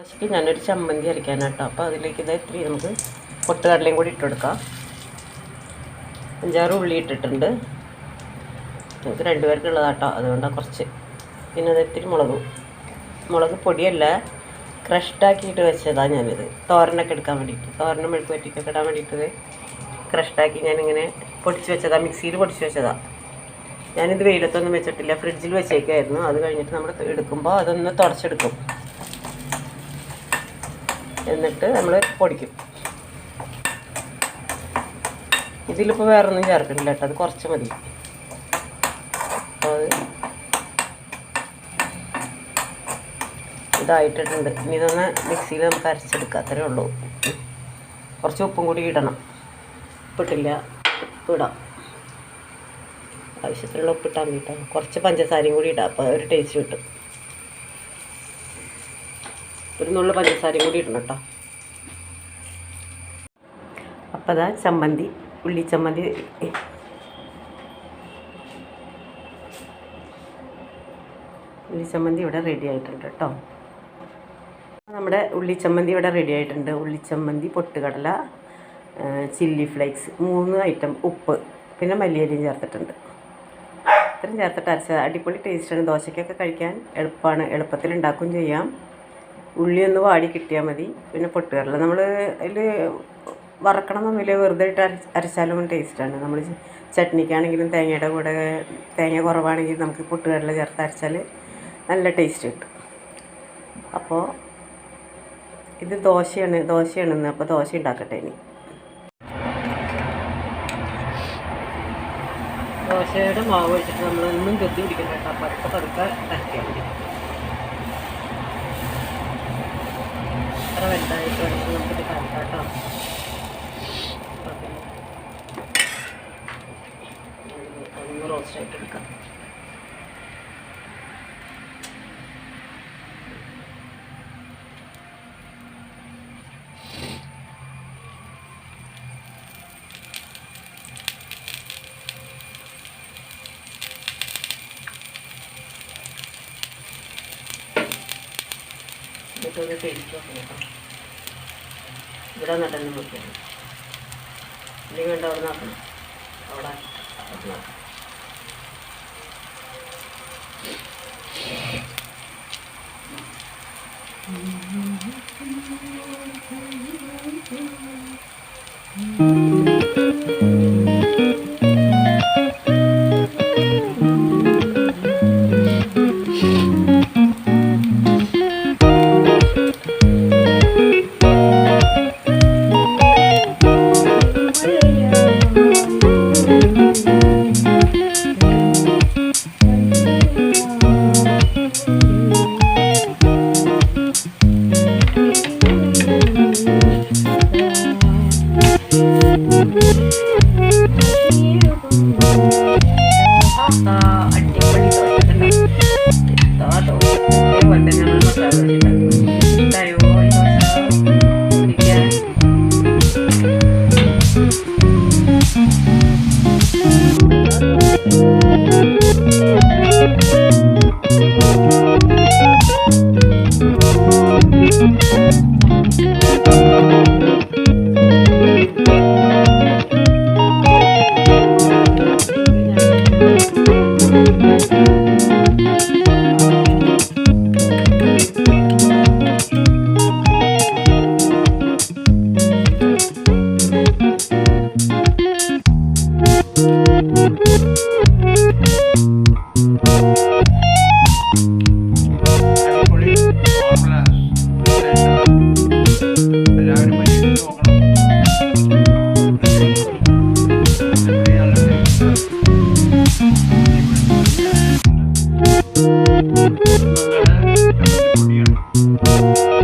ദോശയ്ക്ക് ഞാനൊരു ചമ്മന്തി അരയ്ക്കാനാട്ടോ. അപ്പോൾ അതിലേക്ക് ഇത് ഇത്തിരി നമുക്ക് പൊട്ടുകടലയും കൂടി ഇട്ട് കൊടുക്കാം. 5-6 ഉള്ളി ഇട്ടിട്ടുണ്ട്. നമുക്ക് 2 പേർക്കുള്ളതാട്ടോ, അതുകൊണ്ടാണ് കുറച്ച്. പിന്നെ അത് ഇത്തിരി മുളക് പൊടിയല്ല, ക്രഷ്ടാക്കിയിട്ട് വെച്ചതാണ് ഞാനിത്. തോരനൊക്കെ എടുക്കാൻ വേണ്ടിയിട്ട്, തോരനും മെഴുക്ക് പറ്റിക്കൊക്കെ ഇടാൻ വേണ്ടിയിട്ട് ക്രഷ്ടാക്കി ഞാനിങ്ങനെ പൊടിച്ച് വെച്ചതാണ്, മിക്സിയിൽ പൊടിച്ച് വെച്ചതാണ്. ഞാനിത് വെയിലത്തൊന്നും വെച്ചിട്ടില്ല, ഫ്രിഡ്ജിൽ വെച്ചേക്കായിരുന്നു. അത് കഴിഞ്ഞിട്ട് നമ്മൾ എടുക്കുമ്പോൾ അതൊന്ന് തുടച്ചെടുക്കും, എന്നിട്ട് നമ്മൾ പൊടിക്കും. ഇതിലിപ്പോൾ വേറൊന്നും ചേർക്കണില്ല കേട്ടോ, അത് കുറച്ച് മതി. അപ്പോൾ അത് ഇതായിട്ടിട്ടുണ്ട്. ഇനി ഇതൊന്ന് മിക്സിയിൽ നമുക്ക് അരച്ചെടുക്കാം, അത്രേ ഉള്ളൂ. കുറച്ച് ഉപ്പും കൂടി ഇടണം. ഉപ്പിട്ടില്ല, ഉപ്പിടാം, ആവശ്യത്തിനുള്ള ഉപ്പിട്ടാൽ മതി കേട്ടോ. കുറച്ച് പഞ്ചസാരയും കൂടി ഇടാം, അപ്പോൾ ഒരു ടേസ്റ്റ് കിട്ടും. ഒരു നുള്ളു പഞ്ചസാരയും കൂടി ഇടണം കേട്ടോ. അപ്പോൾ അതാ ചമ്മന്തി, ഉള്ളിച്ചമ്മന്തി ഇവിടെ റെഡി ആയിട്ടുണ്ട് കേട്ടോ. നമ്മുടെ ഉള്ളിച്ചമ്മന്തി ഇവിടെ റെഡി ആയിട്ടുണ്ട്. ഉള്ളിച്ചമ്മന്തി, പൊട്ടുകടല, ചില്ലി ഫ്ലേക്സ്, 3 ഐറ്റം, ഉപ്പ്, പിന്നെ മല്ലിയിലയും ചേർത്തിട്ടുണ്ട്. ഇത്രയും ചേർത്തിട്ട് അരച്ച അടിപൊളി ടേസ്റ്റാണ്. ദോശയ്ക്കൊക്കെ കഴിക്കാൻ എളുപ്പമാണ്, എളുപ്പത്തിൽ ഉണ്ടാക്കുകയും ചെയ്യാം. ഉള്ളി ഒന്ന് വാടി കിട്ടിയാൽ മതി. പിന്നെ പൊട്ടുകടല നമ്മൾ അതിൽ വറക്കണമെന്നൊന്നുമില്ല, വെറുതെ ഇട്ട് അരച്ചാലും ടേസ്റ്റാണ്. നമ്മൾ ചട്നിക്കാണെങ്കിലും തേങ്ങയുടെ കൂടെ തേങ്ങ കുറവാണെങ്കിൽ നമുക്ക് പൊട്ടുകടല ചേർത്ത് അരച്ചാൽ നല്ല ടേസ്റ്റ് കിട്ടും. അപ്പോൾ ഇത് ദോശയാണെന്ന്. അപ്പോൾ ദോശ ഉണ്ടാക്കട്ടെ. ഇനി ദോശയുടെ മാവ് വെച്ചിട്ട് നമ്മളൊന്നും ഗതി പിടിക്കണ്ട കേട്ടോ. പതുക്കെ അരയ്ക്കാൻ മതി. അത്ര വലുതായിട്ട് വേണമെങ്കിൽ നമുക്കിത് കറക്കാം കേട്ടോ. ഒന്ന് റോസ്റ്റായിട്ട് എടുക്കാം. ഇതൊക്കെ ടേസ്റ്റ് നോക്കണം കേട്ടോ. ഇവിടെ നട്ടെന്ന് നോക്കിയാണ്, ഇല്ലെങ്കിൽ വേണ്ട അവിടെ നോക്കണം, അവിടെ നോക്കണം. പൊടിയാണ്.